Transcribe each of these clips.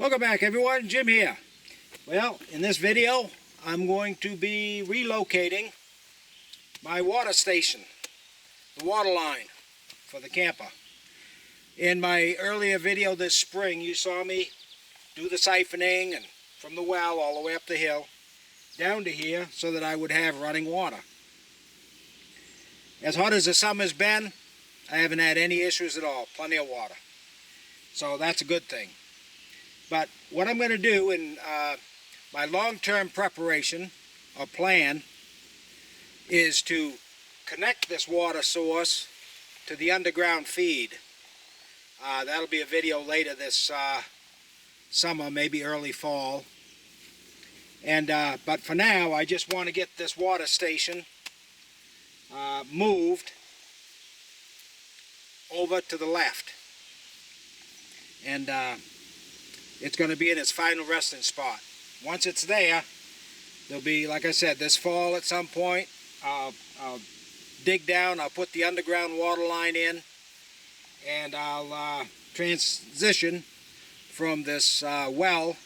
Welcome back everyone, Jim here. Well, in this video I'm going to be relocating my water station, the water line for the camper. In my earlier video this spring you saw me do the siphoning and from the well all the way up the hill down to here so that I would have running water. As hot as the summer's been, I haven't had any issues at all, plenty of water. So that's a good thing. But what I'm going to do in my long-term preparation or plan is to connect this water source to the underground feed. That'll be a video later this summer, maybe early fall. And but for now, I just want to get this water station moved over to the left. And it's going to be in its final resting spot. Once it's there, there'll be, like I said, this fall at some point, I'll dig down, I'll put the underground water line in, and I'll transition from this well,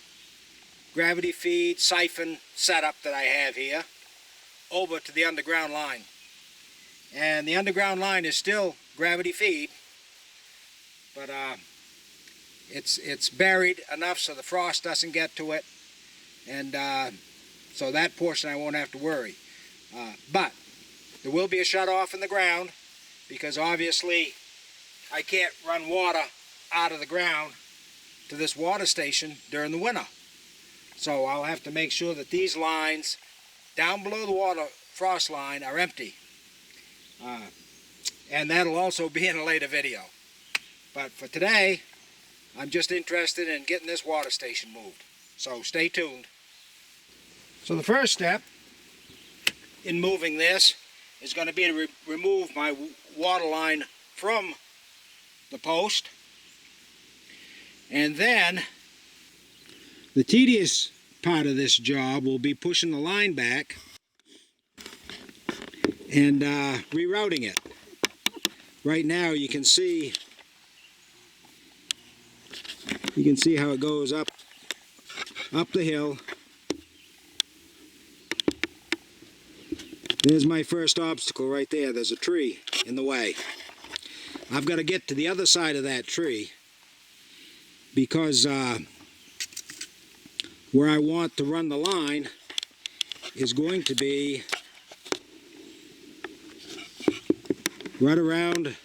gravity feed, siphon setup that I have here, over to the underground line. And the underground line is still gravity feed, but it's buried enough so the frost doesn't get to it, and so that portion I won't have to worry. But there will be a shut off in the ground because obviously I can't run water out of the ground to this water station during the winter. So I'll have to make sure that these lines down below the water frost line are empty. And that'll also be in a later video. But for today, I'm just interested in getting this water station moved. So stay tuned. So the first step in moving this is going to be to remove my water line from the post. And then the tedious part of this job will be pushing the line back and rerouting it. Right now you can see how it goes up the hill. There's my first obstacle right there. There's a tree in the way. I've got to get to the other side of that tree because where I want to run the line is going to be right around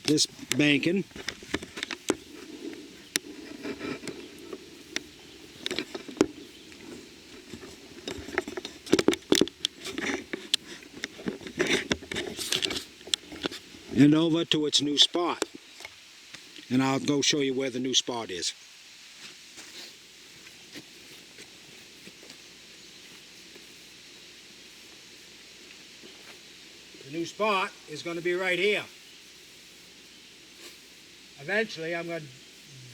this banking. And over to its new spot. And I'll go show you where the new spot is. The new spot is going to be right here. Eventually I'm going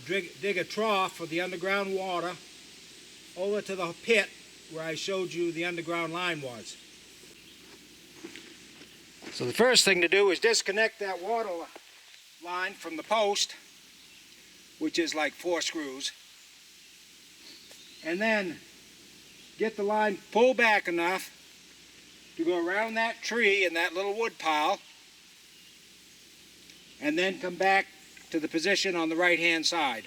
to dig a trough for the underground water over to the pit where I showed you the underground line was. So the first thing to do is disconnect that water line from the post, which is like 4 screws, and then get the line pulled back enough to go around that tree and that little wood pile, and then come back to the position on the right hand side.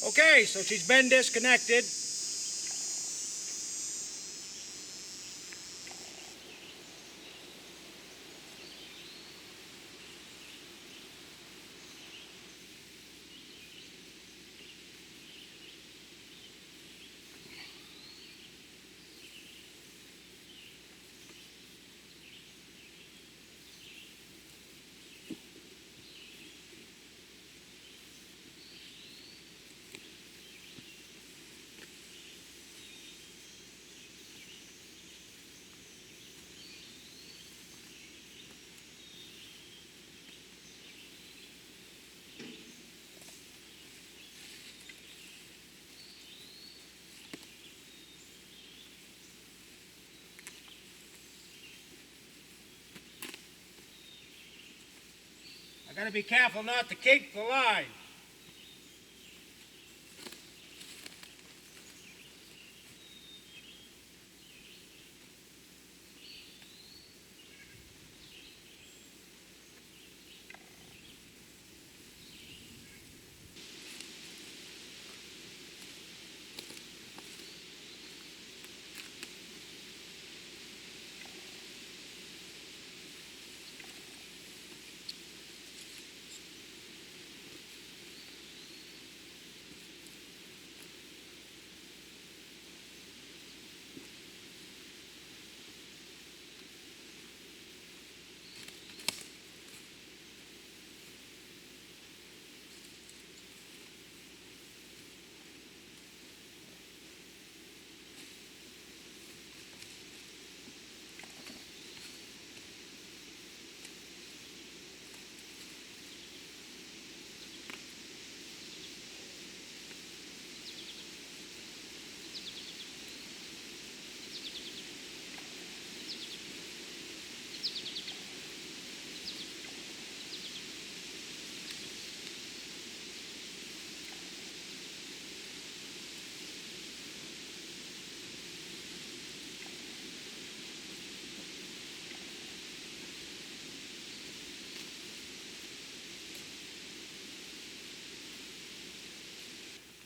Okay, so she's been disconnected. Gotta be careful not to kink the line.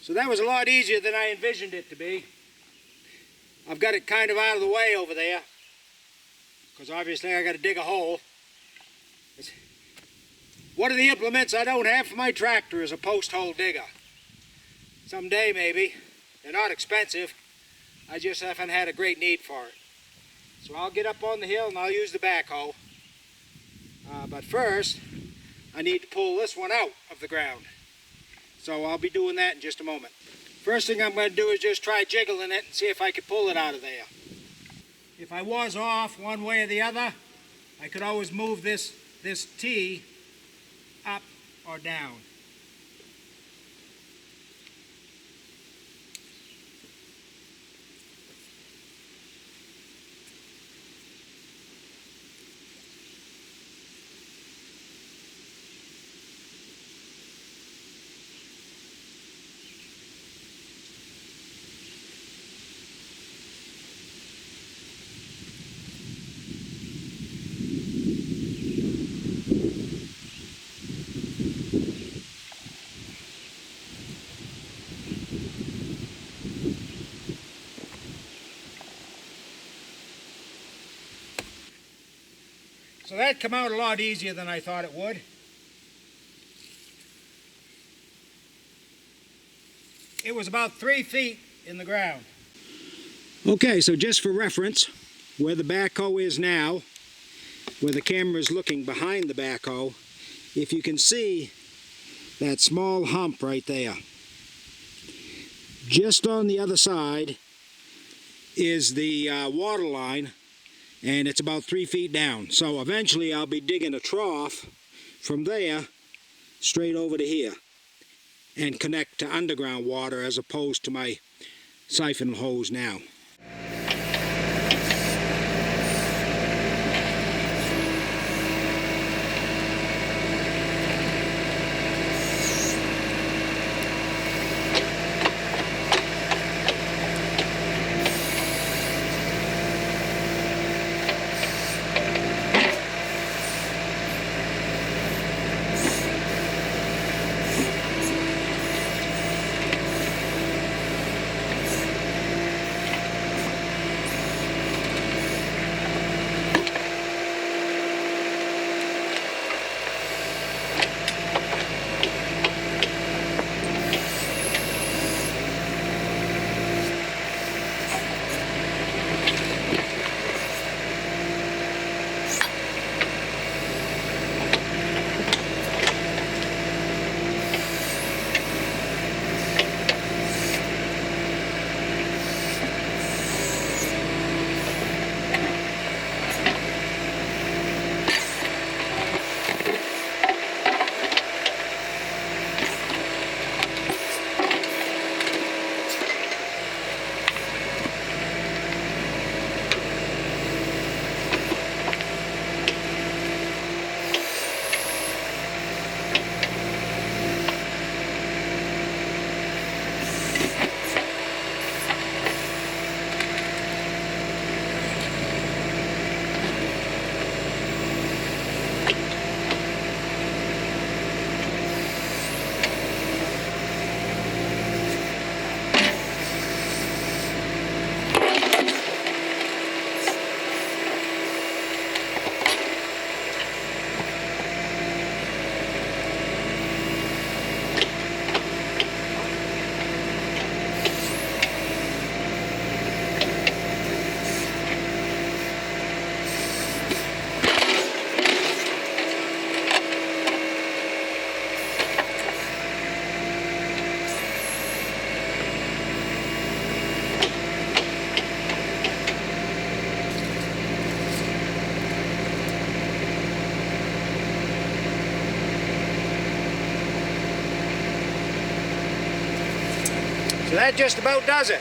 So that was a lot easier than I envisioned it to be. I've got it kind of out of the way over there, because obviously I got to dig a hole. One of the implements I don't have for my tractor is a post hole digger. Someday maybe. They're not expensive. I just haven't had a great need for it. So I'll get up on the hill and I'll use the backhoe. But first, I need to pull this one out of the ground. So I'll be doing that in just a moment. First thing I'm going to do is just try jiggling it and see if I can pull it out of there. If I was off one way or the other, I could always move this T up or down. So that came out a lot easier than I thought it would. It was about 3 feet in the ground. Okay, so just for reference, where the backhoe is now, where the camera is looking behind the backhoe, if you can see that small hump right there, just on the other side is the water line, and it's about 3 feet down. So eventually I'll be digging a trough from there straight over to here and connect to underground water as opposed to my siphon hose now. So that just about does it.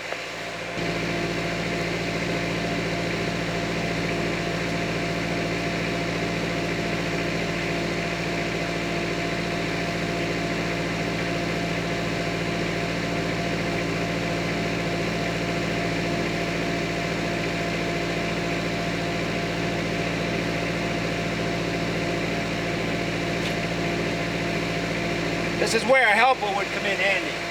This is where a helper would come in handy.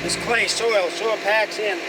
This clay soil sure packs in.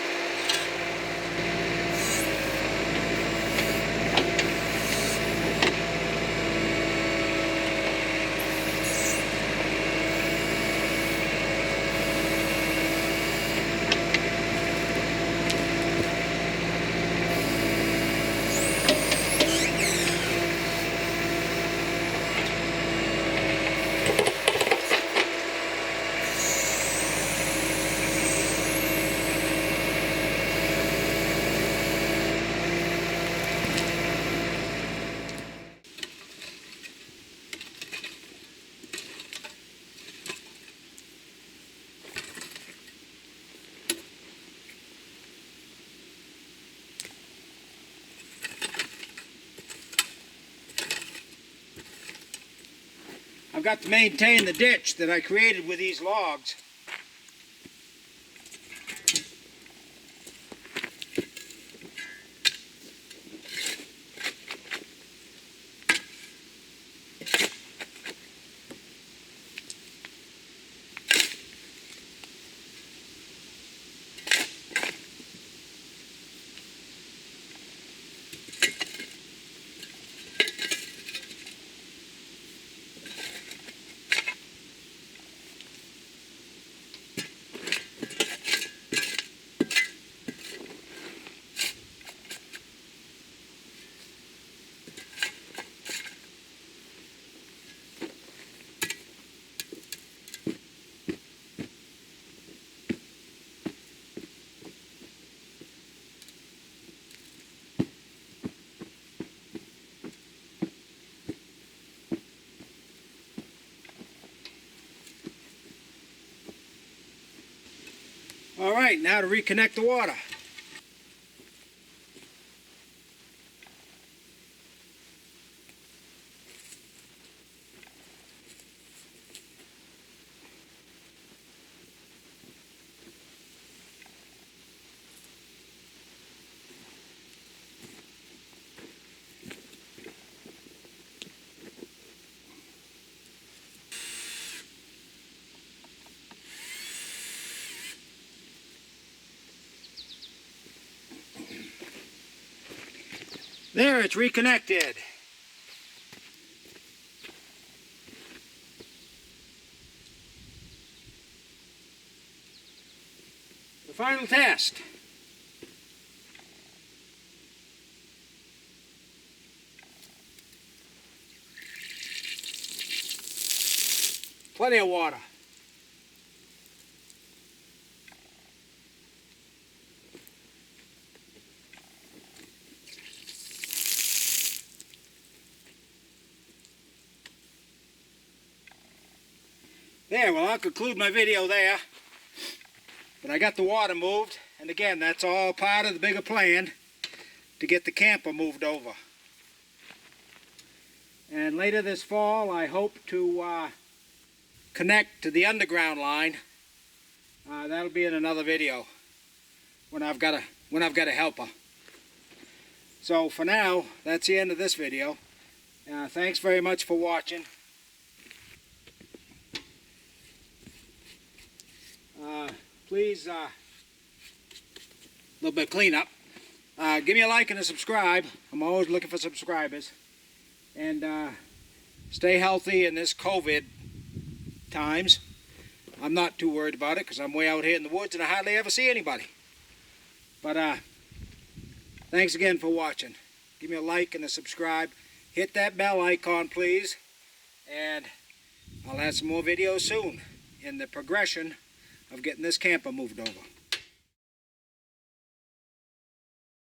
I've got to maintain the ditch that I created with these logs. All right, now to reconnect the water. There, it's reconnected. The final test. Plenty of water. There, well, I'll conclude my video there. But I got the water moved, and again, that's all part of the bigger plan to get the camper moved over. And later this fall, I hope to connect to the underground line. That'll be in another video when I've got a helper. So for now, that's the end of this video. Thanks very much for watching. Please, a little bit of cleanup. Give me a like and a subscribe. I'm always looking for subscribers. And stay healthy in this COVID times. I'm not too worried about it because I'm way out here in the woods and I hardly ever see anybody. But thanks again for watching. Give me a like and a subscribe. Hit that bell icon, please. And I'll have some more videos soon in the progression of getting this camper moved over.